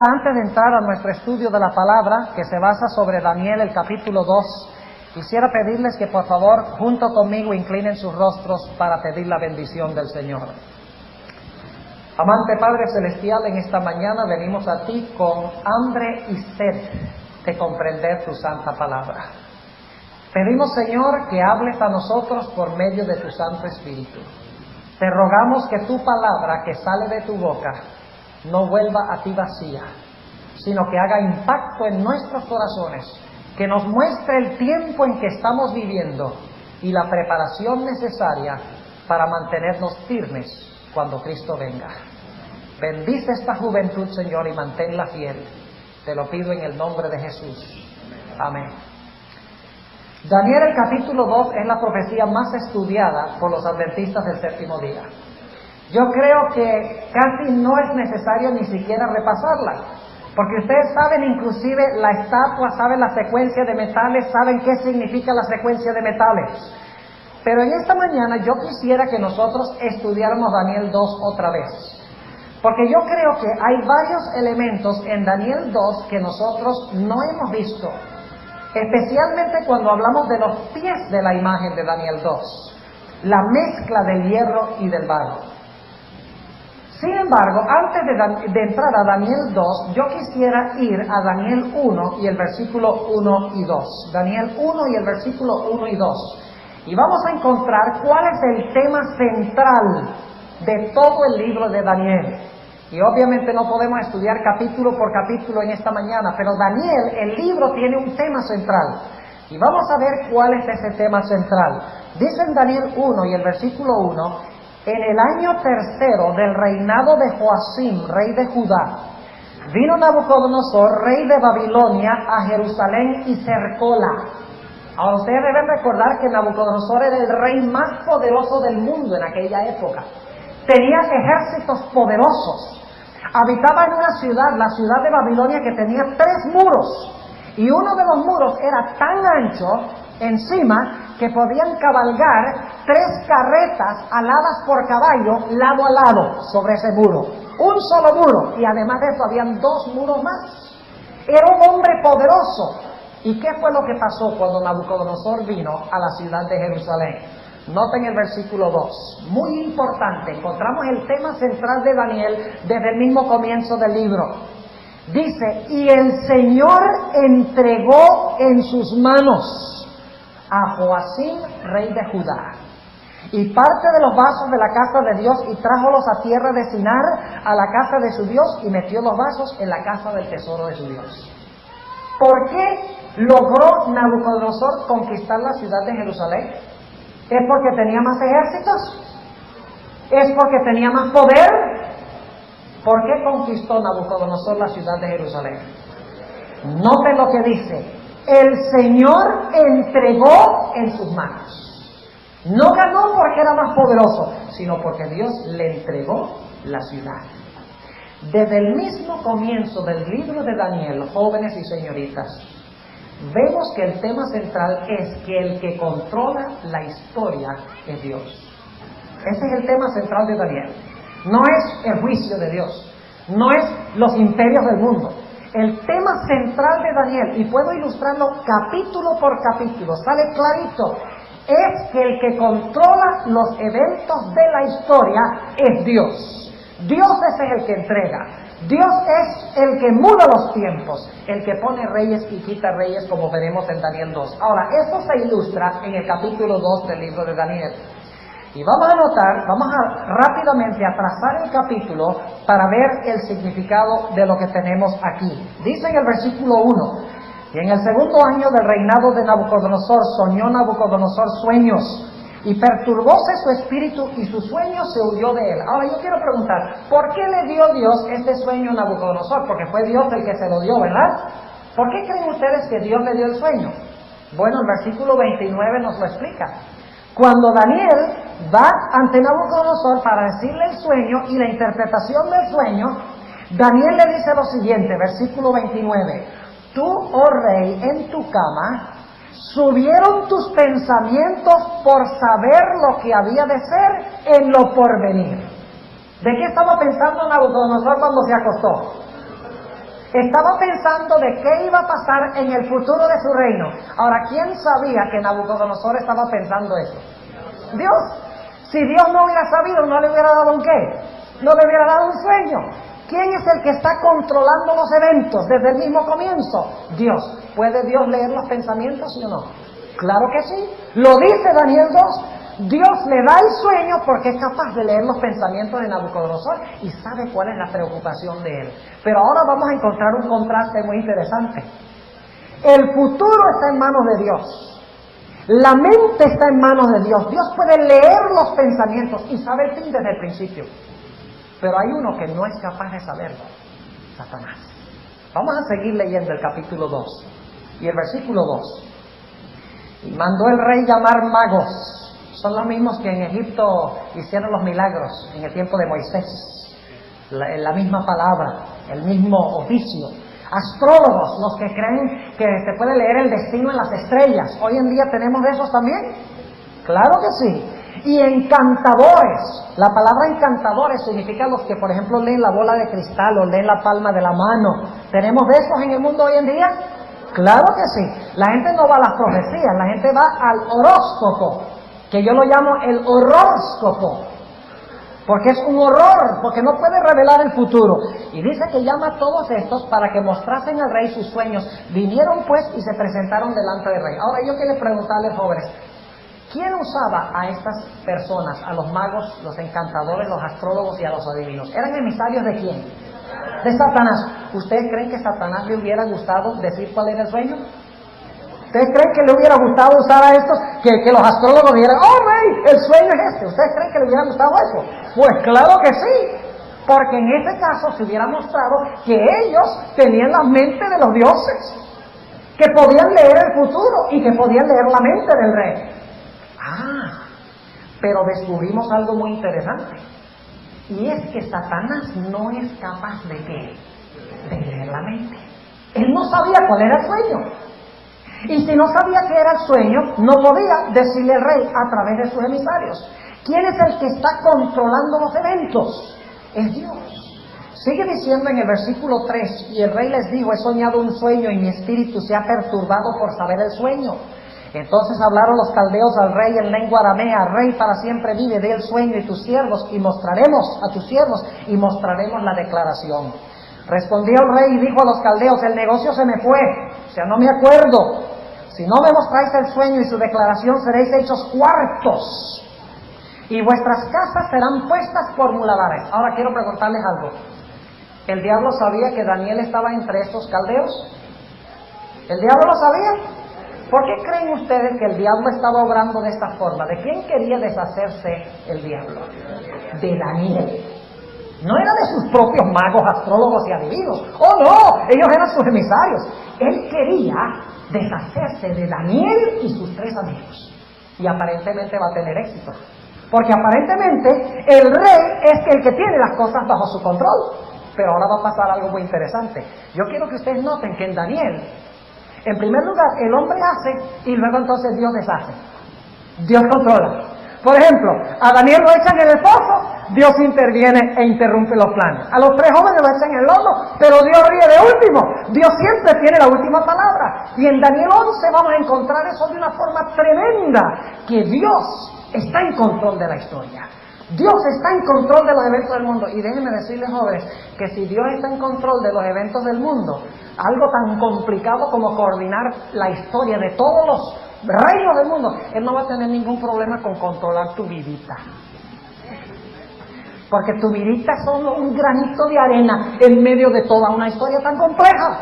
Antes de entrar a nuestro estudio de la palabra, que se basa sobre Daniel, el capítulo 2, quisiera pedirles que por favor, junto conmigo, inclinen sus rostros para pedir la bendición del Señor. Amante Padre Celestial, en esta mañana venimos a ti con hambre y sed de comprender tu santa palabra. Pedimos, Señor, que hables a nosotros por medio de tu Santo Espíritu. Te rogamos que tu palabra que sale de tu boca no vuelva a ti vacía, sino que haga impacto en nuestros corazones, que nos muestre el tiempo en que estamos viviendo y la preparación necesaria para mantenernos firmes cuando Cristo venga. Bendice esta juventud, Señor, y manténla fiel. Te lo pido en el nombre de Jesús. Amén. Daniel, el capítulo 2, es la profecía más estudiada por los adventistas del séptimo día. Yo creo que casi no es necesario ni siquiera repasarla, porque ustedes saben inclusive la estatua, saben la secuencia de metales, saben qué significa la secuencia de metales. Pero en esta mañana yo quisiera que nosotros estudiáramos Daniel 2 otra vez, porque yo creo que hay varios elementos en Daniel 2 que nosotros no hemos visto, especialmente cuando hablamos de los pies de la imagen de Daniel 2, la mezcla del hierro y del barro. Sin embargo, antes de entrar a Daniel 2, yo quisiera ir a Daniel 1 y el versículo 1 y 2. Daniel 1 y el versículo 1 y 2. Y vamos a encontrar cuál es el tema central de todo el libro de Daniel. Y obviamente no podemos estudiar capítulo por capítulo en esta mañana, pero Daniel, el libro, tiene un tema central. Y vamos a ver cuál es ese tema central. Dice en Daniel 1 y el versículo 1... En el año tercero del reinado de Joacim, rey de Judá, vino Nabucodonosor, rey de Babilonia, a Jerusalén y cercóla. Ahora ustedes deben recordar que Nabucodonosor era el rey más poderoso del mundo en aquella época. Tenía ejércitos poderosos. Habitaba en una ciudad, la ciudad de Babilonia, que tenía 3 muros. Y uno de los muros era tan ancho encima que podían cabalgar 3 carretas aladas por caballo lado a lado sobre ese muro. Un solo muro, y además de eso habían 2 muros más. Era un hombre poderoso. ¿Y qué fue lo que pasó cuando Nabucodonosor vino a la ciudad de Jerusalén? Noten el versículo 2, muy importante. Encontramos el tema central de Daniel desde el mismo comienzo del libro. Dice, y el Señor entregó en sus manos a Joacim, rey de Judá, y parte de los vasos de la casa de Dios, y trájolos a tierra de Sinar, a la casa de su Dios, y metió los vasos en la casa del tesoro de su Dios. ¿Por qué logró Nabucodonosor conquistar la ciudad de Jerusalén? ¿Es porque tenía más ejércitos? ¿Es porque tenía más poder? ¿Por qué conquistó Nabucodonosor la ciudad de Jerusalén? Noten lo que dice. El Señor entregó en sus manos. No ganó porque era más poderoso, sino porque Dios le entregó la ciudad. Desde el mismo comienzo del libro de Daniel, jóvenes y señoritas, vemos que el tema central es que el que controla la historia es Dios. Ese es el tema central de Daniel. No es el juicio de Dios, no es los imperios del mundo. El tema central de Daniel, y puedo ilustrarlo capítulo por capítulo, sale clarito, es que el que controla los eventos de la historia es Dios. Dios es el que entrega. Dios es el que muda los tiempos, el que pone reyes y quita reyes, como veremos en Daniel 2. Ahora, esto se ilustra en el capítulo 2 del libro de Daniel. Y vamos a notar, vamos a rápidamente a trazar el capítulo para ver el significado de lo que tenemos aquí. Dice en el versículo 1, y en el segundo año del reinado de Nabucodonosor, soñó Nabucodonosor sueños, y perturbóse su espíritu, y su sueño se huyó de él. Ahora yo quiero preguntar, ¿por qué le dio Dios este sueño a Nabucodonosor? Porque fue Dios el que se lo dio, ¿verdad? ¿Por qué creen ustedes que Dios le dio el sueño? Bueno, el versículo 29 nos lo explica. Cuando Daniel va ante Nabucodonosor para decirle el sueño y la interpretación del sueño, Daniel le dice lo siguiente, versículo 29. Tú, oh rey, en tu cama, subieron tus pensamientos por saber lo que había de ser en lo porvenir. ¿De qué estaba pensando Nabucodonosor cuando se acostó? Estaba pensando de qué iba a pasar en el futuro de su reino. Ahora, ¿quién sabía que Nabucodonosor estaba pensando eso? Dios. Si Dios no hubiera sabido, no le hubiera dado un qué, no le hubiera dado un sueño. ¿Quién es el que está controlando los eventos desde el mismo comienzo? Dios. ¿Puede Dios leer los pensamientos, sí o no? Claro que sí. Lo dice Daniel 2. Dios le da el sueño porque es capaz de leer los pensamientos de Nabucodonosor y sabe cuál es la preocupación de él. Pero ahora vamos a encontrar un contraste muy interesante. El futuro está en manos de Dios. La mente está en manos de Dios. Dios puede leer los pensamientos y sabe el fin desde el principio. Pero hay uno que no es capaz de saberlo: Satanás. Vamos a seguir leyendo el capítulo 2 y el versículo 2. Y mandó el rey llamar magos. Son los mismos que en Egipto hicieron los milagros en el tiempo de Moisés. La misma palabra, el mismo oficio. Astrólogos, los que creen que se puede leer el destino en las estrellas. Hoy en día tenemos de esos también. Claro que sí. Y encantadores. La palabra encantadores significa los que, por ejemplo, leen la bola de cristal o leen la palma de la mano. ¿Tenemos de esos en el mundo hoy en día? Claro que sí. La gente no va a las profecías, la gente va al horóscopo, que yo lo llamo el horóscopo, porque es un horror, porque no puede revelar el futuro. Y dice que llama a todos estos para que mostrasen al rey sus sueños. Vinieron pues y se presentaron delante del rey. Ahora yo quiero preguntarles, jóvenes, ¿quién usaba a estas personas, a los magos, los encantadores, los astrólogos y a los adivinos? ¿Eran emisarios de quién? De Satanás. ¿Ustedes creen que a Satanás le hubiera gustado decir cuál era el sueño? ¿Ustedes creen que le hubiera gustado usar a estos, que los astrólogos dijeran, oh rey, el sueño es este? ¿Ustedes creen que le hubiera gustado eso? Pues claro que sí, porque en este caso se hubiera mostrado que ellos tenían la mente de los dioses, que podían leer el futuro y que podían leer la mente del rey. Pero descubrimos algo muy interesante, y es que Satanás no es capaz de ¿qué? De leer la mente. Él no sabía cuál era el sueño. Y si no sabía qué era el sueño, no podía decirle al rey a través de sus emisarios. ¿Quién es el que está controlando los eventos? Es Dios. Sigue diciendo en el versículo 3, y el rey les dijo, he soñado un sueño y mi espíritu se ha perturbado por saber el sueño. Entonces hablaron los caldeos al rey en lengua aramea, rey para siempre vive, dé el sueño y tus siervos, y mostraremos a tus siervos, y mostraremos la declaración. Respondió el rey y dijo a los caldeos, el negocio se me fue, o sea, no me acuerdo. Si no me mostráis el sueño y su declaración, seréis hechos cuartos, y vuestras casas serán puestas por muladares. Ahora quiero preguntarles algo. ¿El diablo sabía que Daniel estaba entre estos caldeos? ¿El diablo lo sabía? ¿Por qué creen ustedes que el diablo estaba obrando de esta forma? ¿De quién quería deshacerse el diablo? De Daniel. No era de sus propios magos, astrólogos y adivinos. ¡Oh no! Ellos eran sus emisarios. Él quería deshacerse de Daniel y sus 3 amigos. Y aparentemente va a tener éxito. Porque aparentemente el rey es el que tiene las cosas bajo su control. Pero ahora va a pasar algo muy interesante. Yo quiero que ustedes noten que en Daniel, en primer lugar, el hombre hace y luego entonces Dios deshace. Dios controla. Por ejemplo, a Daniel lo echan en el pozo, Dios interviene e interrumpe los planes. A los 3 jóvenes lo echan en el horno, pero Dios ríe de último. Dios siempre tiene la última palabra. Y en Daniel 11 vamos a encontrar eso de una forma tremenda, que Dios está en control de la historia. Dios está en control de los eventos del mundo. Y déjenme decirles, jóvenes, que si Dios está en control de los eventos del mundo, algo tan complicado como coordinar la historia de todos los reinos del mundo, Él no va a tener ningún problema con controlar tu vidita. Porque tu vidita es solo un granito de arena en medio de toda una historia tan compleja.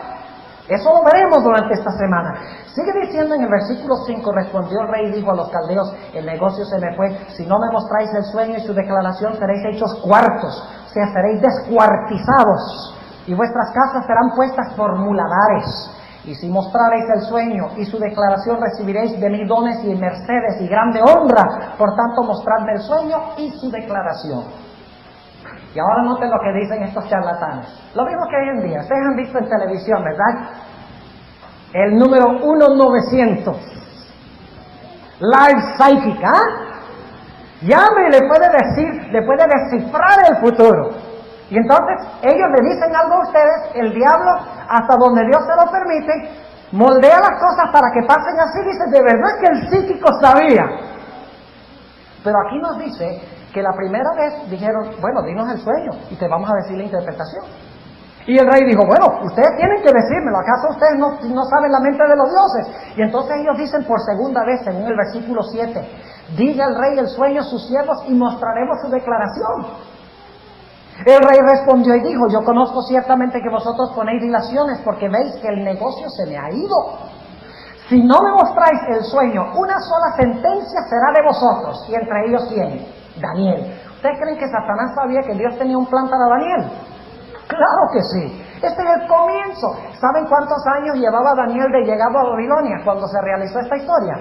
Eso lo veremos durante esta semana. Sigue diciendo en el versículo 5, respondió el rey y dijo a los caldeos, el negocio se me fue, si no me mostráis el sueño y su declaración seréis hechos cuartos, o sea, seréis descuartizados, y vuestras casas serán puestas por muladares. Y si mostraréis el sueño y su declaración, recibiréis de mí dones y mercedes y grande honra. Por tanto, mostradme el sueño y su declaración. Y ahora noten lo que dicen estos charlatanes. Lo mismo que hoy en día. Ustedes han visto en televisión, ¿verdad? El número 1900. Live Psychic, Llame y le puede descifrar el futuro. Y entonces ellos le dicen algo a ustedes, el diablo hasta donde Dios se lo permite, moldea las cosas para que pasen así. Dice, de verdad que el psíquico sabía. Pero aquí nos dice que la primera vez dijeron, bueno, dinos el sueño y te vamos a decir la interpretación. Y el rey dijo, bueno, ustedes tienen que decírmelo, ¿acaso ustedes no saben la mente de los dioses? Y entonces ellos dicen por segunda vez, según el versículo 7, diga el rey el sueño a sus siervos y mostraremos su declaración. El rey respondió y dijo, yo conozco ciertamente que vosotros ponéis dilaciones porque veis que el negocio se me ha ido. Si no me mostráis el sueño, una sola sentencia será de vosotros. Y entre ellos, ¿quién? Daniel. ¿Ustedes creen que Satanás sabía que Dios tenía un plan para Daniel? Claro que sí. Este es el comienzo. ¿Saben cuántos años llevaba Daniel de llegado a Babilonia cuando se realizó esta historia?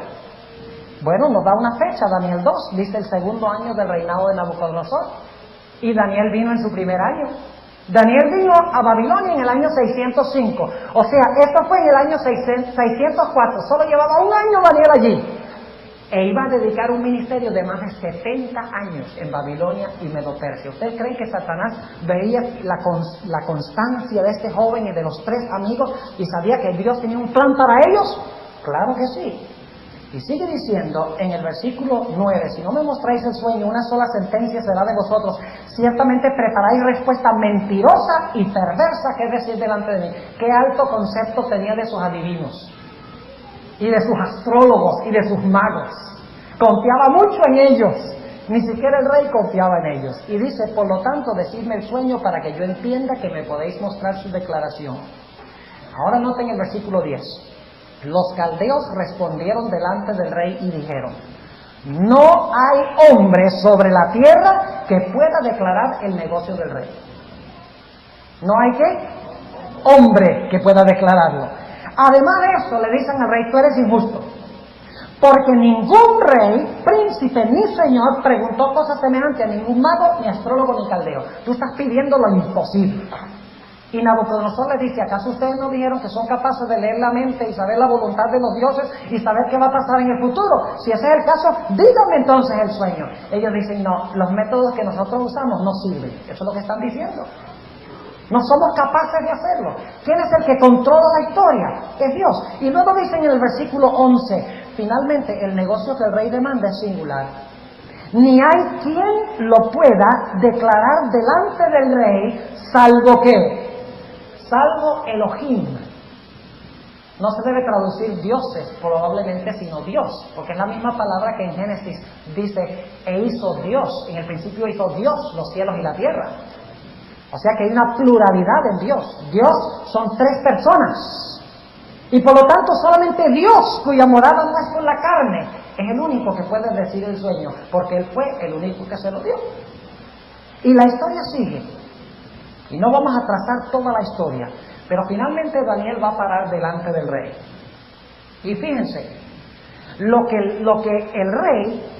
Bueno, nos da una fecha, Daniel 2, dice el segundo año del reinado de Nabucodonosor. Y Daniel vino en su primer año. Daniel vino a Babilonia en el año 605. O sea, esto fue en el año 604. Solo llevaba un año Daniel allí. E iba a dedicar un ministerio de más de 70 años en Babilonia y Medo-Persia. ¿Ustedes creen que Satanás veía la constancia de este joven y de los tres amigos y sabía que Dios tenía un plan para ellos? Claro que sí. Y sigue diciendo en el versículo 9, si no me mostráis el sueño, una sola sentencia será de vosotros. Ciertamente preparáis respuesta mentirosa y perversa, que es decir, delante de mí. ¿Qué alto concepto tenía de sus adivinos? Y de sus astrólogos y de sus magos. Confiaba mucho en ellos. Ni siquiera el rey confiaba en ellos. Y dice, por lo tanto, decidme el sueño para que yo entienda que me podéis mostrar su declaración. Ahora noten el versículo 10. Los caldeos respondieron delante del rey y dijeron, no hay hombre sobre la tierra que pueda declarar el negocio del rey. ¿No hay qué? Hombre que pueda declararlo. Además de eso, le dicen al rey, tú eres injusto, porque ningún rey, príncipe ni señor preguntó cosas semejantes a ningún mago, ni astrólogo, ni caldeo. Tú estás pidiendo lo imposible. Y Nabucodonosor le dice, ¿acaso ustedes no dijeron que son capaces de leer la mente y saber la voluntad de los dioses y saber qué va a pasar en el futuro? Si ese es el caso, díganme entonces el sueño. Ellos dicen, no, los métodos que nosotros usamos no sirven. Eso es lo que están diciendo. No somos capaces de hacerlo. ¿Quién es el que controla la historia? Es Dios. Y luego dicen en el versículo 11, finalmente el negocio que el rey demanda es singular. Ni hay quien lo pueda declarar delante del rey, salvo que, salvo Elohim. No se debe traducir dioses probablemente, sino Dios, porque es la misma palabra que en Génesis dice, e hizo Dios. En el principio hizo Dios los cielos y la tierra. O sea que hay una pluralidad en Dios. Dios son tres personas. Y por lo tanto solamente Dios, cuya morada no es con la carne, es el único que puede decir el sueño, porque Él fue el único que se lo dio. Y la historia sigue. Y no vamos a trazar toda la historia, pero finalmente Daniel va a parar delante del rey. Y fíjense, lo que el rey,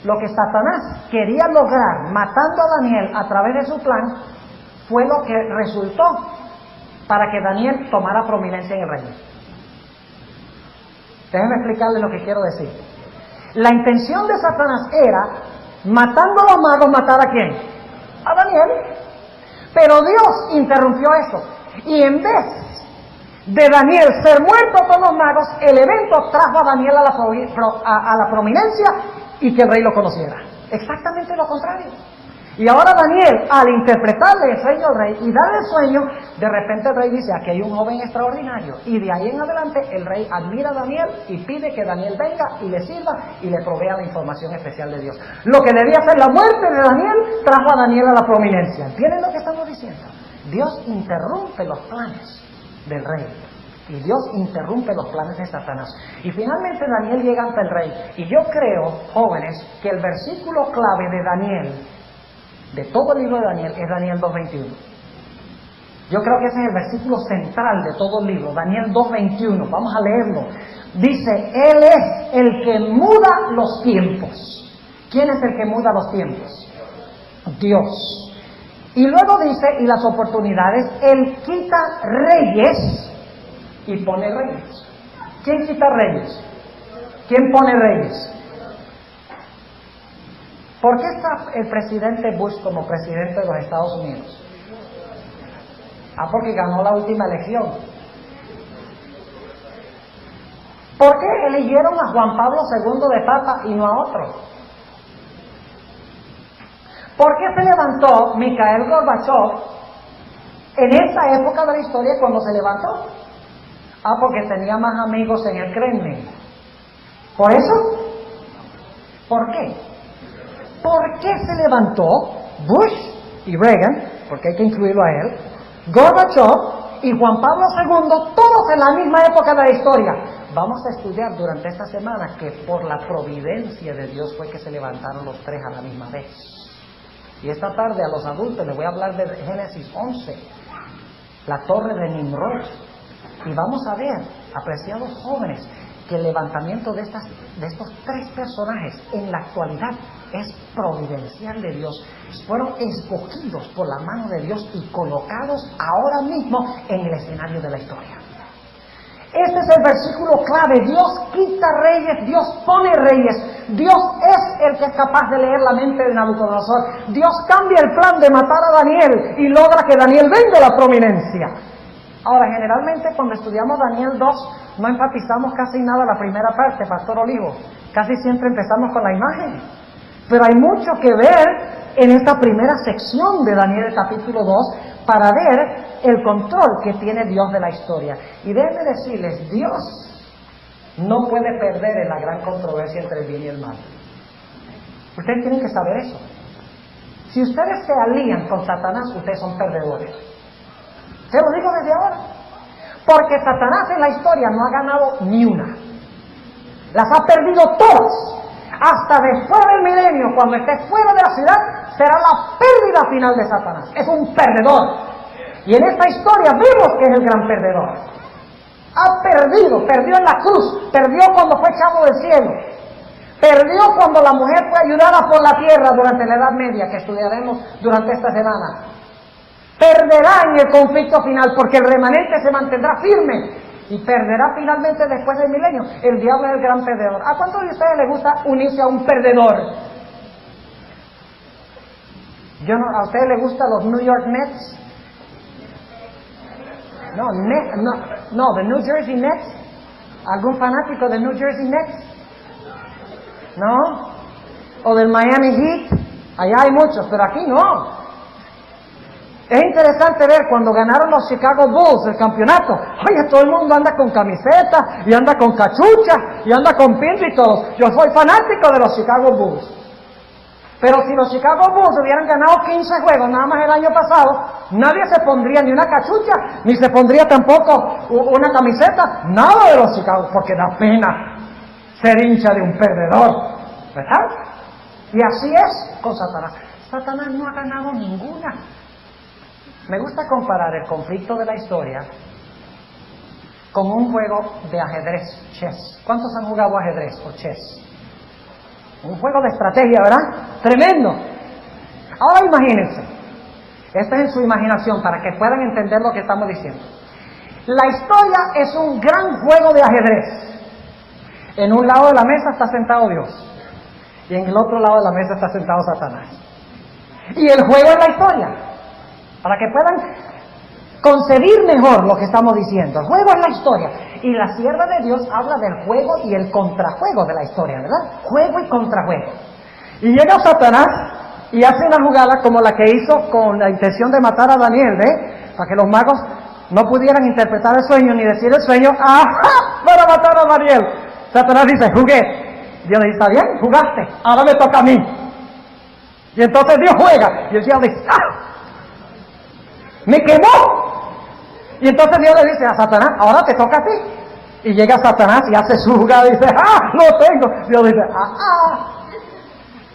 lo que Satanás quería lograr matando a Daniel a través de su plan, fue lo que resultó para que Daniel tomara prominencia en el reino. Déjenme explicarles lo que quiero decir. La intención de Satanás era, matando a los magos, matar ¿a quién? A Daniel. Pero Dios interrumpió eso. Y en vez de Daniel ser muerto por los magos, el evento trajo a Daniel a la prominencia y que el rey lo conociera. Exactamente lo contrario. Y ahora Daniel, al interpretarle el sueño al rey y darle el sueño, de repente el rey dice, aquí hay un joven extraordinario. Y de ahí en adelante el rey admira a Daniel y pide que Daniel venga y le sirva y le provea la información especial de Dios. Lo que debía ser la muerte de Daniel, trajo a Daniel a la prominencia. ¿Entienden lo que estamos diciendo? Dios interrumpe los planes del rey. Y Dios interrumpe los planes de Satanás. Y finalmente Daniel llega ante el rey. Y yo creo, jóvenes, que el versículo clave de Daniel, de todo el libro de Daniel, es Daniel 2.21. Yo creo que ese es el versículo central de todo el libro, Daniel 2.21. Vamos a leerlo. Dice, Él es el que muda los tiempos. ¿Quién es el que muda los tiempos? Dios. Y luego dice, y las oportunidades, Él quita reyes y pone reyes. ¿Quién quita reyes? ¿Quién pone reyes? ¿Por qué está el presidente Bush como presidente de los Estados Unidos? Porque ganó la última elección. ¿Por qué eligieron a Juan Pablo II de Papa y no a otro? ¿Por qué se levantó Mikhail Gorbachev en esa época de la historia cuando se levantó? Porque tenía más amigos en el Kremlin. ¿Por eso? ¿Por qué? ¿Por qué se levantó Bush y Reagan, porque hay que incluirlo a él, Gorbachev y Juan Pablo II, todos en la misma época de la historia? Vamos a estudiar durante esta semana que por la providencia de Dios fue que se levantaron los tres a la misma vez. Y esta tarde a los adultos les voy a hablar de Génesis 11, la torre de Nimrod. Y vamos a ver, apreciados jóvenes, que el levantamiento de estos tres personajes en la actualidad es providencial de Dios. Fueron escogidos por la mano de Dios y colocados ahora mismo en el escenario de la historia. Este es el versículo clave. Dios quita reyes, Dios pone reyes. Dios es el que es capaz de leer la mente de Nabucodonosor. Dios cambia el plan de matar a Daniel y logra que Daniel venga a la prominencia. Ahora, generalmente cuando estudiamos Daniel 2, no enfatizamos casi nada la primera parte, Pastor Olivo. Casi siempre empezamos con la imagen. Pero hay mucho que ver en esta primera sección de Daniel capítulo 2 para ver el control que tiene Dios de la historia. Y déjenme decirles, Dios no puede perder en la gran controversia entre el bien y el mal. Ustedes tienen que saber eso. Si ustedes se alían con Satanás, ustedes son perdedores. Se lo digo desde ahora. Porque Satanás en la historia no ha ganado ni una. Las ha perdido todas. Hasta después del milenio, cuando esté fuera de la ciudad, será la pérdida final de Satanás. Es un perdedor. Y en esta historia vimos que es el gran perdedor. Ha perdido, perdió en la cruz, perdió cuando fue echado del cielo, perdió cuando la mujer fue ayudada por la tierra durante la Edad Media, que estudiaremos durante esta semana. Perderá en el conflicto final porque el remanente se mantendrá firme y perderá finalmente después del milenio. El diablo es el gran perdedor. ¿A cuántos de ustedes les gusta unirse a un perdedor? ¿A ustedes les gustan los New York Nets? No, the New Jersey Nets. ¿Algún fanático del New Jersey Nets? ¿No? ¿O del Miami Heat? Allá hay muchos, pero aquí no. Es interesante ver cuando ganaron los Chicago Bulls el campeonato. Oye, todo el mundo anda con camiseta y anda con cachucha y anda con pinta y todo. Yo soy fanático de los Chicago Bulls. Pero si los Chicago Bulls hubieran ganado 15 juegos nada más el año pasado, nadie se pondría ni una cachucha, ni se pondría tampoco una camiseta, nada de los Chicago, porque da pena ser hincha de un perdedor, ¿verdad? Y así es con Satanás. Satanás no ha ganado ninguna. Me gusta comparar el conflicto de la historia con un juego de ajedrez, chess. ¿Cuántos han jugado ajedrez o chess? Un juego de estrategia, ¿verdad? Tremendo. Ahora imagínense, esto es en su imaginación para que puedan entender lo que estamos diciendo. La historia es un gran juego de ajedrez. En un lado de la mesa está sentado Dios y en el otro lado de la mesa está sentado Satanás. Y el juego es la historia. Para que puedan concebir mejor lo que estamos diciendo. El juego es la historia. Y la sierva de Dios habla del juego y el contrajuego de la historia, ¿verdad? Juego y contrajuego. Y llega Satanás y hace una jugada como la que hizo con la intención de matar a Daniel, para que los magos no pudieran interpretar el sueño ni decir el sueño. ¡Ajá! Para matar a Daniel. Satanás dice, jugué. Dios le dice, está bien, jugaste, ahora me toca a mí. Y entonces Dios juega. Y el diablo dice, ¡ah! ¡Me quemó! Y entonces Dios le dice a Satanás, ahora te toca a ti. Y llega Satanás y hace su jugada y dice, ¡ah! ¡Lo tengo! Dios dice, ¡ah!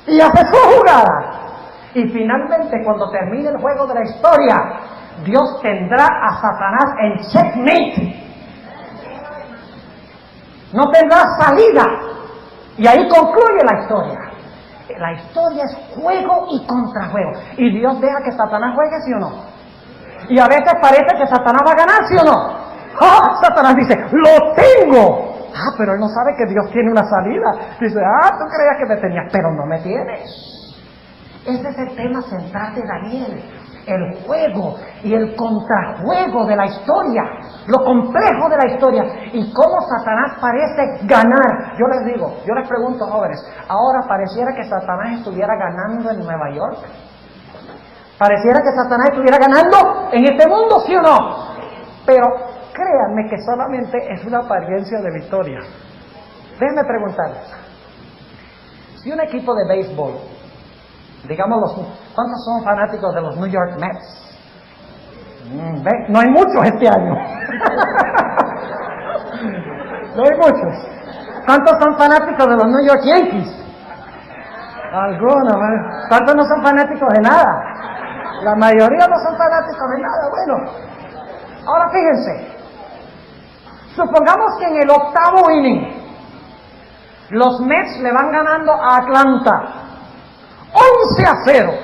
Y hace su jugada. Y finalmente, cuando termine el juego de la historia, Dios tendrá a Satanás en checkmate. No tendrá salida. Y ahí concluye la historia. La historia es juego y contrajuego. Y Dios deja que Satanás juegue, ¿sí o no? Y a veces parece que Satanás va a ganar, ¿sí o no? ¡Ah! Satanás dice, ¡lo tengo! Ah, pero él no sabe que Dios tiene una salida. Dice, tú creías que me tenías, pero no me tienes. Ese es el tema central de Daniel. el juego y el contrajuego de la historia, lo complejo de la historia y cómo Satanás parece ganar. Yo les pregunto, jóvenes, ahora pareciera que Satanás estuviera ganando en Nueva York. Pareciera que Satanás estuviera ganando en este mundo, ¿sí o no? Pero créanme que solamente es una apariencia de victoria. Déjenme preguntarles, si un equipo de béisbol, digamos, ¿cuántos son fanáticos de los New York Mets? No hay muchos este año. No hay muchos. ¿Cuántos son fanáticos de los New York Yankees? Algunos. ¿Cuántos no son fanáticos de nada? La mayoría no son fanáticos de nada. Bueno, ahora fíjense. Supongamos que en el 8º inning los Mets le van ganando a Atlanta 11-0.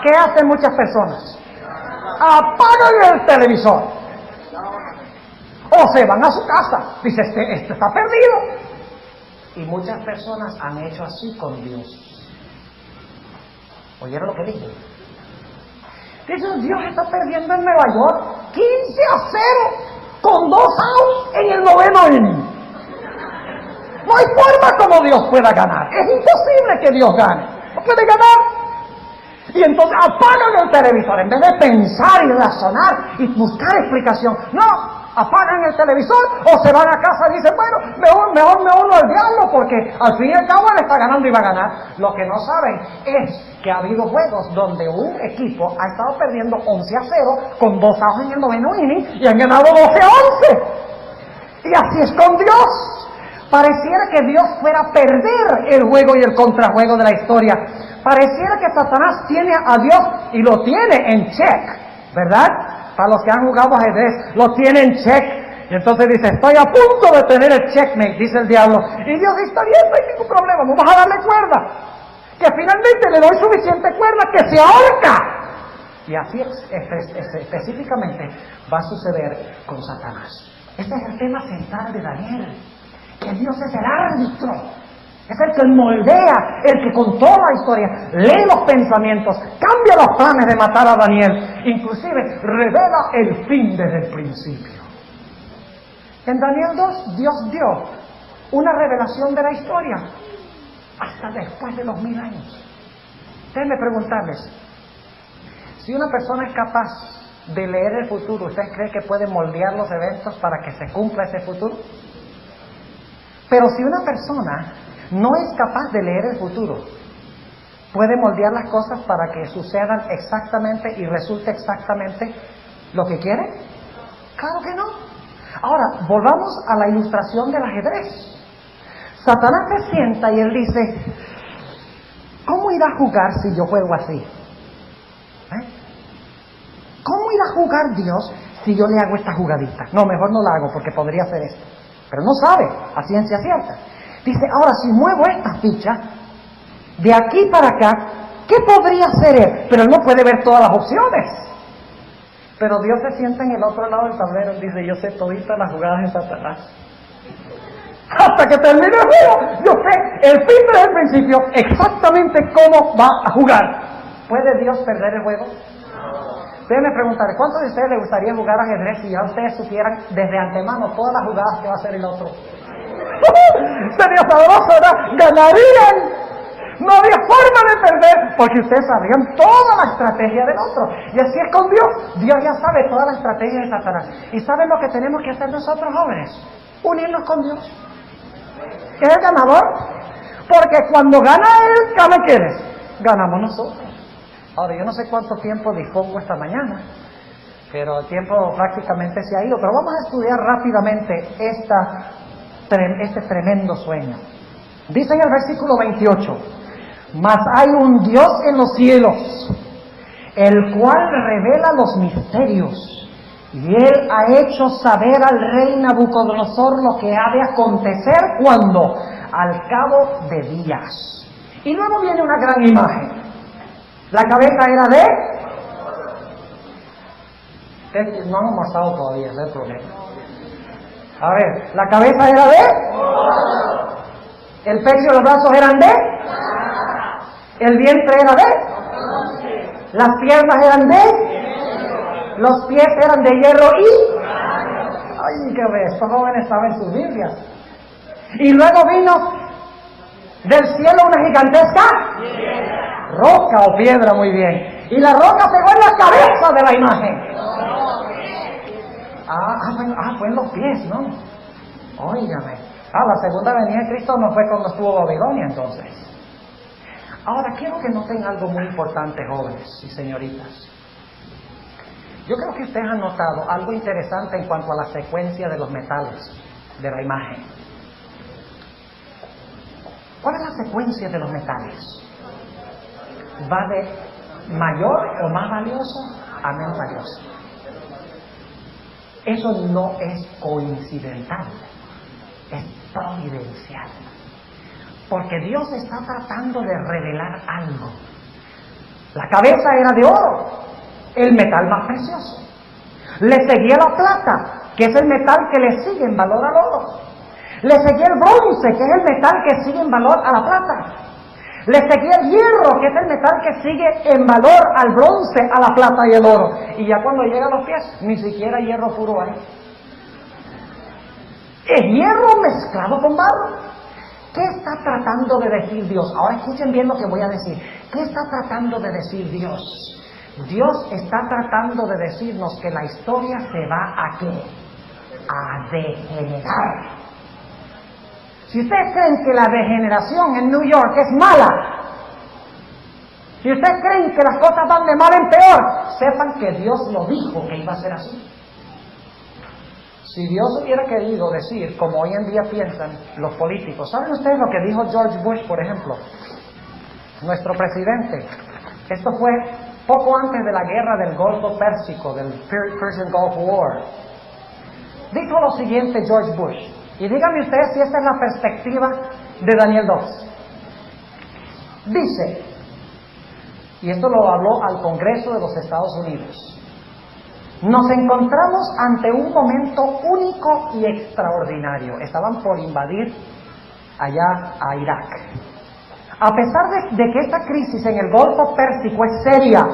¿Qué hacen muchas personas? Apagan el televisor o se van a su casa. Dice, este está perdido. Y muchas personas han hecho así con Dios. ¿Oyeron lo que dije? Dicen, Dios está perdiendo en Nueva York 15-0 con 2 outs en el 9º inning. No hay forma como Dios pueda ganar. Es imposible que Dios gane. No puede ganar. Y entonces apagan el televisor. En vez de pensar y razonar y buscar explicación. No, apagan el televisor o se van a casa y dicen, bueno, mejor me uno al diablo porque al fin y al cabo él está ganando y va a ganar. Lo que no saben es que ha habido juegos donde un equipo ha estado perdiendo 11-0 con 2 outs en el 9º inning y han ganado 12-11. Y así es con Dios. Pareciera que Dios fuera a perder el juego y el contrajuego de la historia. Pareciera que Satanás tiene a Dios y lo tiene en check, ¿verdad? Para los que han jugado ajedrez, lo tiene en check. Y entonces dice, estoy a punto de tener el checkmate, dice el diablo. Y Dios dice, está bien, no hay ningún problema, vamos a darle cuerda. Que finalmente le doy suficiente cuerda que se ahorca. Y así específicamente va a suceder con Satanás. Este es el tema central de Daniel. Que Dios es el árbitro, es el que moldea, el que controla la historia, lee los pensamientos, cambia los planes de matar a Daniel, inclusive revela el fin desde el principio. En Daniel 2, Dios dio una revelación de la historia hasta después de los 1000 años. Déjenme preguntarles, si una persona es capaz de leer el futuro, ¿usted cree que puede moldear los eventos para que se cumpla ese futuro? Pero si una persona no es capaz de leer el futuro, ¿puede moldear las cosas para que sucedan exactamente y resulte exactamente lo que quiere? Claro que no. Ahora, volvamos a la ilustración del ajedrez. Satanás se sienta y él dice, ¿cómo irá a jugar si yo juego así? ¿Cómo irá a jugar Dios si yo le hago esta jugadita? No, mejor no la hago porque podría hacer esto. Pero no sabe a ciencia cierta. Dice, ahora si muevo esta ficha de aquí para acá, ¿qué podría hacer él? Pero él no puede ver todas las opciones. Pero Dios se sienta en el otro lado del tablero y dice, yo sé toditas las jugadas de Satanás. Hasta que termine el juego, yo sé el fin desde el principio exactamente cómo va a jugar. ¿Puede Dios perder el juego? Déjenme preguntarle, ¿cuántos de ustedes les gustaría jugar ajedrez si ya ustedes supieran desde antemano todas las jugadas que va a hacer el otro? Sería sabroso, ¿verdad? ¡Ganarían! No había forma de perder porque ustedes sabían toda la estrategia del otro. Y así es con Dios. Dios ya sabe toda la estrategia de Satanás. ¿Y saben lo que tenemos que hacer nosotros, jóvenes? Unirnos con Dios. ¿Qué es el ganador? Porque cuando gana Él, ¿gana quiénes? Ganamos nosotros. Ahora, yo no sé cuánto tiempo dispongo esta mañana, pero el tiempo prácticamente se ha ido. Pero vamos a estudiar rápidamente este tremendo sueño. Dice en el versículo 28, mas hay un Dios en los cielos, el cual revela los misterios, y Él ha hecho saber al rey Nabucodonosor lo que ha de acontecer cuando, al cabo de días. Y luego viene una gran imagen. La cabeza era de... No han almorzado todavía, ese es el problema. A ver, la cabeza era de... El pecho y los brazos eran de... El vientre era de... Las piernas eran los pies eran de hierro y... Ay, qué ve, estos jóvenes saben sus Biblias. Y luego vino del cielo una gigantesca roca o piedra, muy bien. Y la roca pegó en la cabeza de la imagen. Fue en los pies, ¿no? Óigame. La segunda venida de Cristo no fue cuando estuvo Babilonia, entonces. Ahora, quiero que noten algo muy importante, jóvenes y señoritas. Yo creo que ustedes han notado algo interesante en cuanto a la secuencia de los metales de la imagen. ¿Cuál es la secuencia de los metales? Va de mayor o más valioso a menos valioso. Eso no es coincidental, es providencial. Porque Dios está tratando de revelar algo. La cabeza era de oro, el metal más precioso. Le seguía la plata, que es el metal que le sigue en valor al oro. Le seguía el bronce, que es el metal que sigue en valor a la plata. Le seguía el hierro, que es el metal que sigue en valor al bronce, a la plata y el oro. Y ya cuando llega a los pies, ni siquiera hierro puro hay. Es hierro mezclado con barro. ¿Qué está tratando de decir Dios? Ahora escuchen bien lo que voy a decir. ¿Qué está tratando de decir Dios? Dios está tratando de decirnos que la historia se va ¿a qué? A degenerar. Si ustedes creen que la degeneración en New York es mala, si ustedes creen que las cosas van de mal en peor, sepan que Dios lo dijo que iba a ser así. Si Dios hubiera querido decir, como hoy en día piensan los políticos, ¿saben ustedes lo que dijo George Bush, por ejemplo? Nuestro presidente. Esto fue poco antes de la guerra del Golfo Pérsico, del Persian Gulf War. Dijo lo siguiente George Bush, y díganme ustedes si esta es la perspectiva de Daniel 2. Dice, y esto lo habló al Congreso de los Estados Unidos: nos encontramos ante un momento único y extraordinario. Estaban por invadir allá a Irak. A pesar de que esta crisis en el Golfo Pérsico es seria,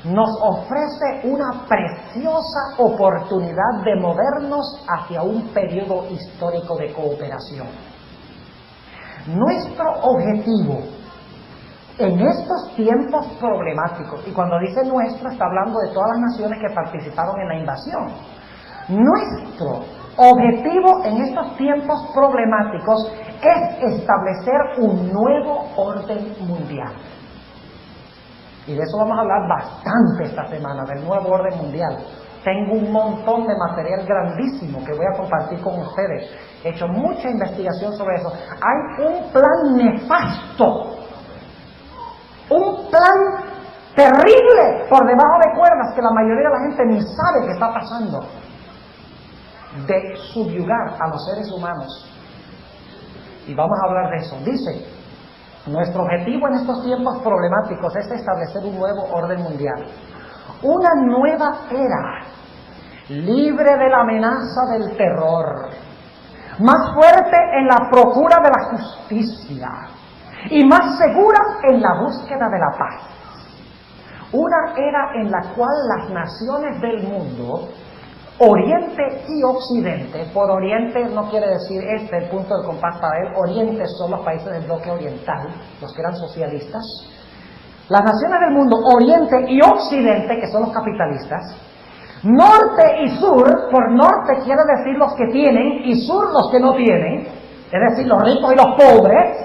nos ofrece una preciosa oportunidad de movernos hacia un periodo histórico de cooperación. Nuestro objetivo en estos tiempos problemáticos, y cuando dice nuestro, está hablando de todas las naciones que participaron en la invasión. Nuestro objetivo en estos tiempos problemáticos es establecer un nuevo orden mundial. Y de eso vamos a hablar bastante esta semana, del nuevo orden mundial. Tengo un montón de material grandísimo que voy a compartir con ustedes. He hecho mucha investigación sobre eso. Hay un plan nefasto, un plan terrible por debajo de cuerdas que la mayoría de la gente ni sabe que está pasando, de subyugar a los seres humanos. Y vamos a hablar de eso. Dice, nuestro objetivo en estos tiempos problemáticos es establecer un nuevo orden mundial, una nueva era, libre de la amenaza del terror, más fuerte en la procura de la justicia y más segura en la búsqueda de la paz. Una era en la cual las naciones del mundo, Oriente y Occidente, por Oriente no quiere decir el punto del compás para él, Oriente son los países del bloque oriental, los que eran socialistas. Las naciones del mundo, Oriente y Occidente, que son los capitalistas, Norte y Sur, por Norte quiere decir los que tienen y Sur los que no tienen, es decir, los ricos y los pobres,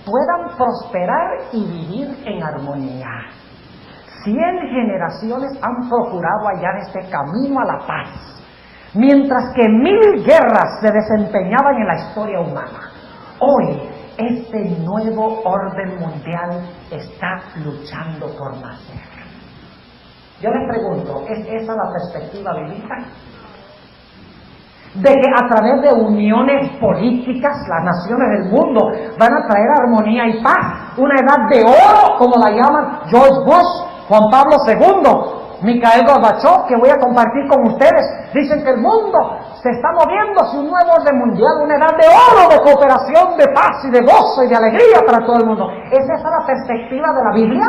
puedan prosperar y vivir en armonía. 100 generaciones han procurado hallar este camino a la paz, mientras que 1000 guerras se desempeñaban en la historia humana. Hoy, este nuevo orden mundial está luchando por nacer. Yo les pregunto, ¿es esa la perspectiva bíblica? De que a través de uniones políticas las naciones del mundo van a traer armonía y paz, una edad de oro, como la llaman George Bush, Juan Pablo II, Mikhail Gorbachev, que voy a compartir con ustedes. Dicen que el mundo se está moviendo hacia un nuevo orden mundial, una edad de oro, de cooperación, de paz y de gozo y de alegría para todo el mundo. ¿Es esa la perspectiva de la Biblia?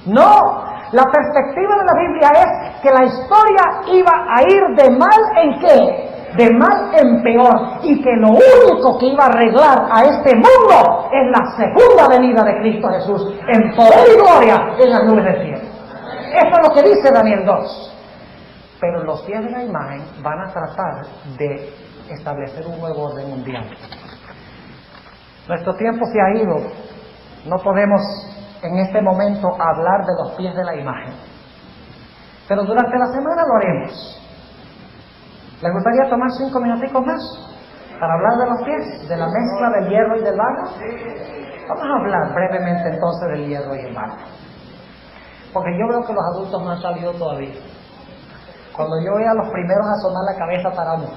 No, la perspectiva de la Biblia es que la historia iba a ir de mal en qué, de mal en peor, y que lo único que iba a arreglar a este mundo es la segunda venida de Cristo Jesús en poder y gloria en las nubes del cielo. Eso es lo que dice Daniel 2. Pero los pies de la imagen van a tratar de establecer un nuevo orden mundial. Nuestro tiempo se ha ido. No podemos en este momento hablar de los pies de la imagen. Pero durante la semana lo haremos. ¿Les gustaría tomar 5 minuticos más para hablar de los pies, de la mezcla del hierro y del barro? Vamos a hablar brevemente entonces del hierro y el barro. Porque yo veo que los adultos no han salido todavía. Cuando yo vea a los primeros asomar la cabeza, paramos.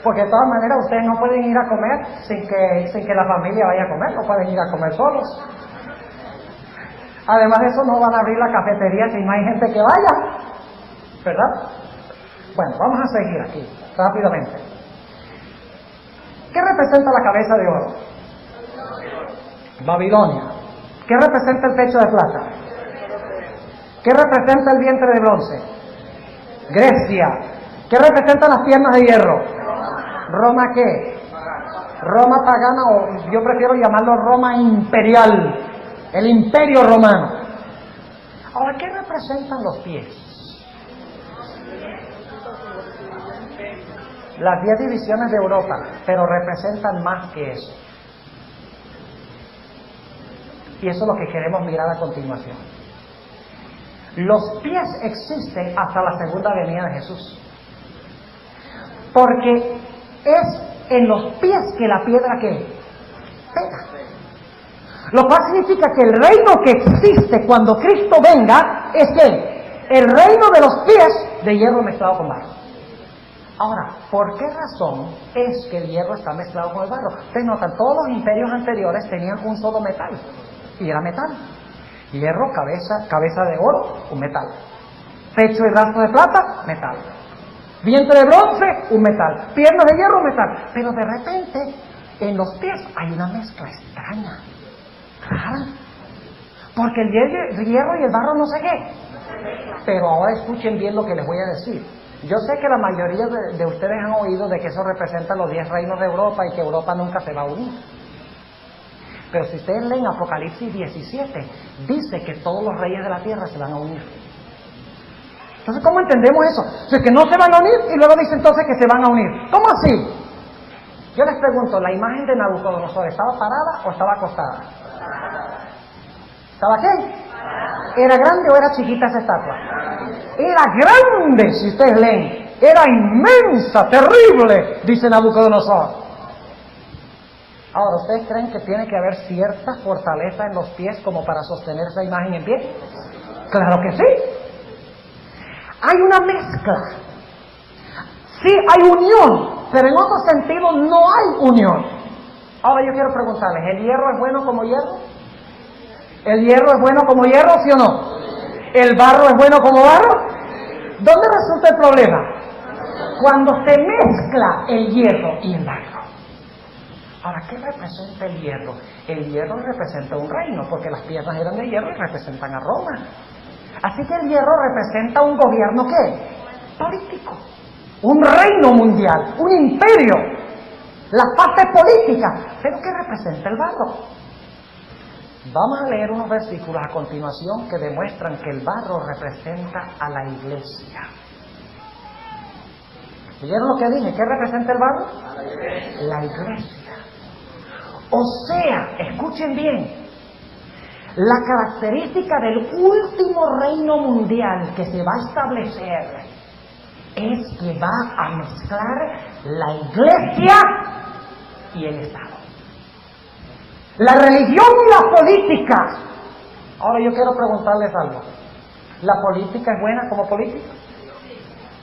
Porque de todas maneras ustedes no pueden ir a comer sin que la familia vaya a comer, no pueden ir a comer solos. Además de eso, no van a abrir la cafetería si no hay gente que vaya, ¿verdad? Bueno, vamos a seguir aquí, rápidamente. ¿Qué representa la cabeza de oro? Babilonia. ¿Qué representa el pecho de plata? ¿Qué representa el vientre de bronce? Grecia. ¿Qué representan las piernas de hierro? ¿Roma qué? Roma pagana, o yo prefiero llamarlo Roma imperial, el imperio romano. Ahora, ¿qué representan los pies? Las 10 divisiones de Europa, pero representan más que eso. Y eso es lo que queremos mirar a continuación. Los pies existen hasta la segunda venida de Jesús. Porque es en los pies que la piedra que pega. Lo cual significa que el reino que existe cuando Cristo venga es que el reino de los pies de hierro mezclado con barro. Ahora, ¿por qué razón es que el hierro está mezclado con el barro? Ustedes notan, todos los imperios anteriores tenían un solo metal, y era metal. Hierro, cabeza de oro, un metal. Pecho y brazo de plata, metal. Vientre de bronce, un metal. Piernas de hierro, un metal. Pero de repente, en los pies hay una mezcla extraña, rara. Porque el hierro y el barro no sé qué. Pero ahora escuchen bien lo que les voy a decir. Yo sé que la mayoría de ustedes han oído de que eso representa los 10 reinos de Europa y que Europa nunca se va a unir. Pero si ustedes leen Apocalipsis 17, dice que todos los reyes de la tierra se van a unir. Entonces, ¿cómo entendemos eso? O sea, que no se van a unir y luego dice entonces que se van a unir. ¿Cómo así? Yo les pregunto, ¿la imagen de Nabucodonosor estaba parada o estaba acostada? ¿Estaba qué? ¿Era grande o era chiquita esa estatua? Era grande, si ustedes leen. Era inmensa, terrible, dice Nabucodonosor. Ahora, ¿ustedes creen que tiene que haber cierta fortaleza en los pies como para sostener esa imagen en pie? ¡Claro que sí! Hay una mezcla. Sí hay unión, pero en otro sentido no hay unión. Ahora yo quiero preguntarles, ¿el hierro es bueno como hierro? ¿El hierro es bueno como hierro, sí o no? ¿El barro es bueno como barro? ¿Dónde resulta el problema? Cuando se mezcla el hierro y el barro. Ahora, ¿qué representa el hierro? El hierro representa un reino, porque las piernas eran de hierro y representan a Roma. Así que el hierro representa un gobierno, ¿qué? Político. Un reino mundial, un imperio. Las partes políticas. ¿Pero qué representa el barro? Vamos a leer unos versículos a continuación que demuestran que el barro representa a la iglesia. ¿Oyeron lo que dije? ¿Qué representa el barro? La iglesia. O sea, escuchen bien, la característica del último reino mundial que se va a establecer es que va a mezclar la iglesia y el Estado. La religión y la política. Ahora yo quiero preguntarles algo. ¿La política es buena como política?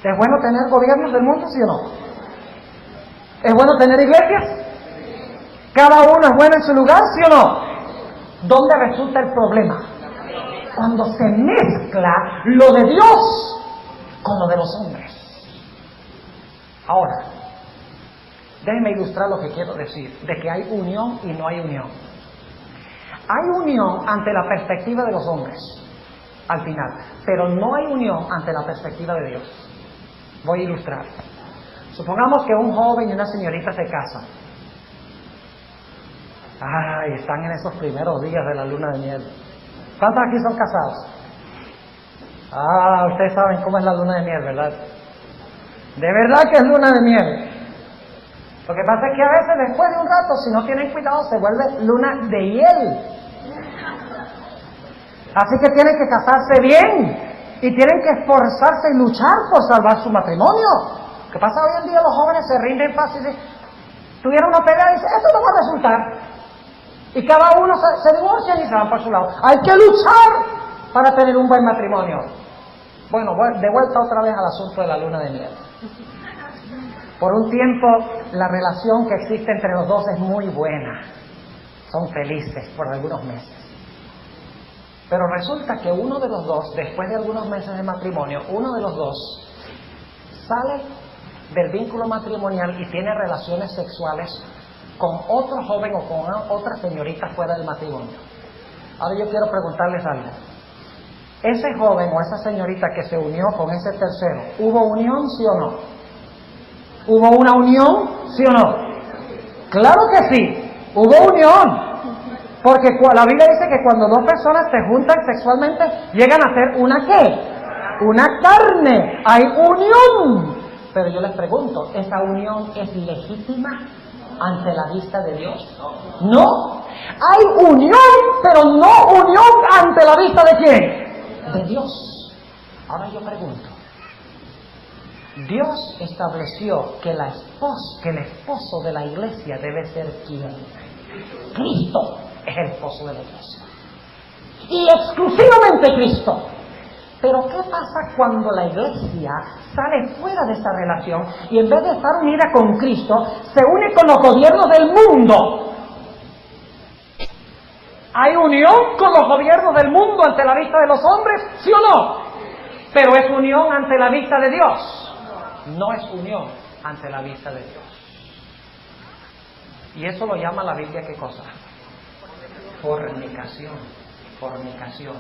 ¿Es bueno tener gobiernos del mundo, sí o no? ¿Es bueno tener iglesias? ¿Cada uno es bueno en su lugar, sí o no? ¿Dónde resulta el problema? Cuando se mezcla lo de Dios con lo de los hombres. Ahora, déjenme ilustrar lo que quiero decir, de que hay unión y no hay unión. Hay unión ante la perspectiva de los hombres, al final, pero no hay unión ante la perspectiva de Dios. Voy a ilustrar. Supongamos que un joven y una señorita se casan. Ay, están en esos primeros días de la luna de miel. ¿Cuántos aquí son casados? Ustedes saben cómo es la luna de miel, ¿verdad? De verdad que es luna de miel. Lo que pasa es que a veces después de un rato, si no tienen cuidado, se vuelve luna de hiel. Así que tienen que casarse bien y tienen que esforzarse y luchar por salvar su matrimonio. ¿Qué pasa hoy en día? Los jóvenes se rinden fácil. Tuvieron una pelea y dicen, esto no va a resultar. Y cada uno se divorcian y se van por su lado. Hay que luchar para tener un buen matrimonio. Bueno, de vuelta otra vez al asunto de la luna de miel. Por un tiempo, la relación que existe entre los dos es muy buena. Son felices por algunos meses. Pero resulta que uno de los dos, después de algunos meses de matrimonio, uno de los dos sale del vínculo matrimonial y tiene relaciones sexuales con otro joven o con otra señorita fuera del matrimonio. Ahora yo quiero preguntarles algo. Ese joven o esa señorita que se unió con ese tercero, ¿hubo unión, sí o no? ¿Hubo una unión, sí o no? Claro que sí, hubo unión. Porque la Biblia dice que cuando dos personas se juntan sexualmente, llegan a ser ¿una qué? Una carne. Hay unión. Pero yo les pregunto, ¿esa unión es legítima ante la vista de Dios? No. Hay unión, pero no unión ante la vista de ¿quién? De Dios. Ahora yo pregunto, Dios estableció que el esposo de la iglesia debe ser ¿quién? Cristo es el esposo de la iglesia. Y exclusivamente Cristo. Pero ¿qué pasa cuando la iglesia sale fuera de esa relación y en vez de estar unida con Cristo, se une con los gobiernos del mundo? ¿Hay unión con los gobiernos del mundo ante la vista de los hombres? ¿Sí o no? Pero es unión ante la vista de Dios. No es unión ante la vista de Dios. Y eso lo llama la Biblia, ¿qué cosa? Fornicación. Fornicación.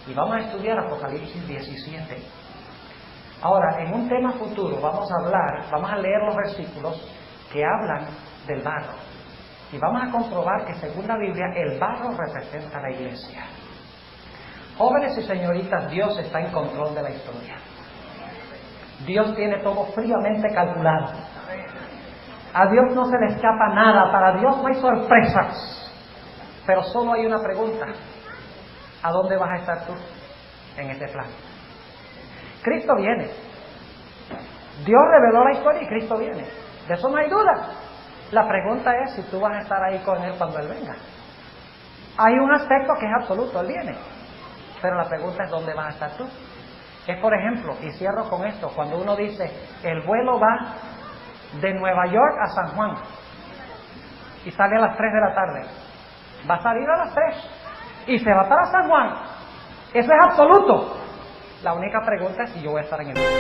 Y vamos a estudiar Apocalipsis 17. Ahora, en un tema futuro vamos a leer los versículos que hablan del barro. Y vamos a comprobar que según la Biblia el barro representa a la iglesia. Jóvenes y señoritas, Dios está en control de la historia. Dios tiene todo fríamente calculado. A Dios no se le escapa nada, para Dios no hay sorpresas. Pero solo hay una pregunta: ¿a dónde vas a estar tú en este plan? Cristo viene. Dios reveló la historia y Cristo viene. De eso no hay duda. La pregunta es si tú vas a estar ahí con Él cuando Él venga. Hay un aspecto que es absoluto, Él viene. Pero la pregunta es ¿dónde vas a estar tú? Es, por ejemplo, y cierro con esto, cuando uno dice, el vuelo va de Nueva York a San Juan y sale a las 3 de la tarde. Va a salir a las 3 y se va para San Juan. Eso es absoluto. La única pregunta es si yo voy a estar en el vuelo.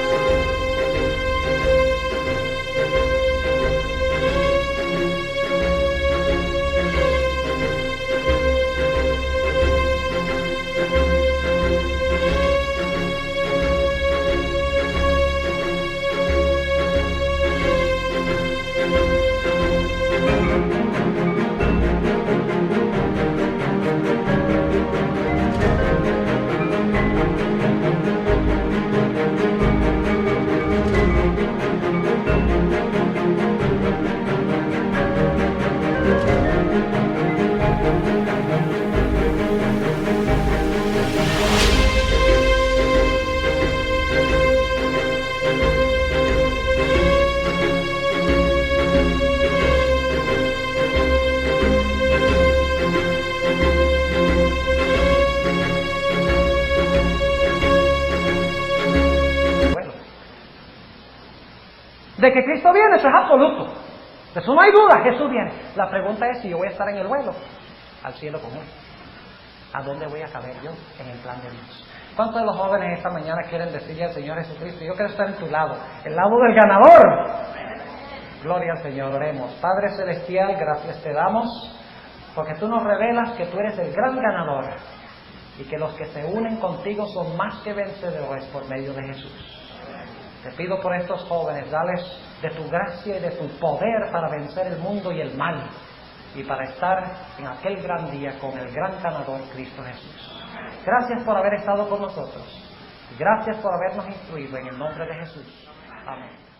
De que Cristo viene, eso es absoluto. De eso no hay duda, Jesús viene. La pregunta es si yo voy a estar en el vuelo al cielo con Él. ¿A dónde voy a caber yo en el plan de Dios? ¿Cuántos de los jóvenes esta mañana quieren decirle al Señor Jesucristo, yo quiero estar en tu lado, el lado del ganador? Gloria al Señor, oremos. Padre Celestial, gracias te damos porque tú nos revelas que tú eres el gran ganador y que los que se unen contigo son más que vencedores por medio de Jesús. Te pido por estos jóvenes, dales de tu gracia y de tu poder para vencer el mundo y el mal y para estar en aquel gran día con el gran ganador Cristo Jesús. Gracias por haber estado con nosotros y gracias por habernos instruido en el nombre de Jesús. Amén.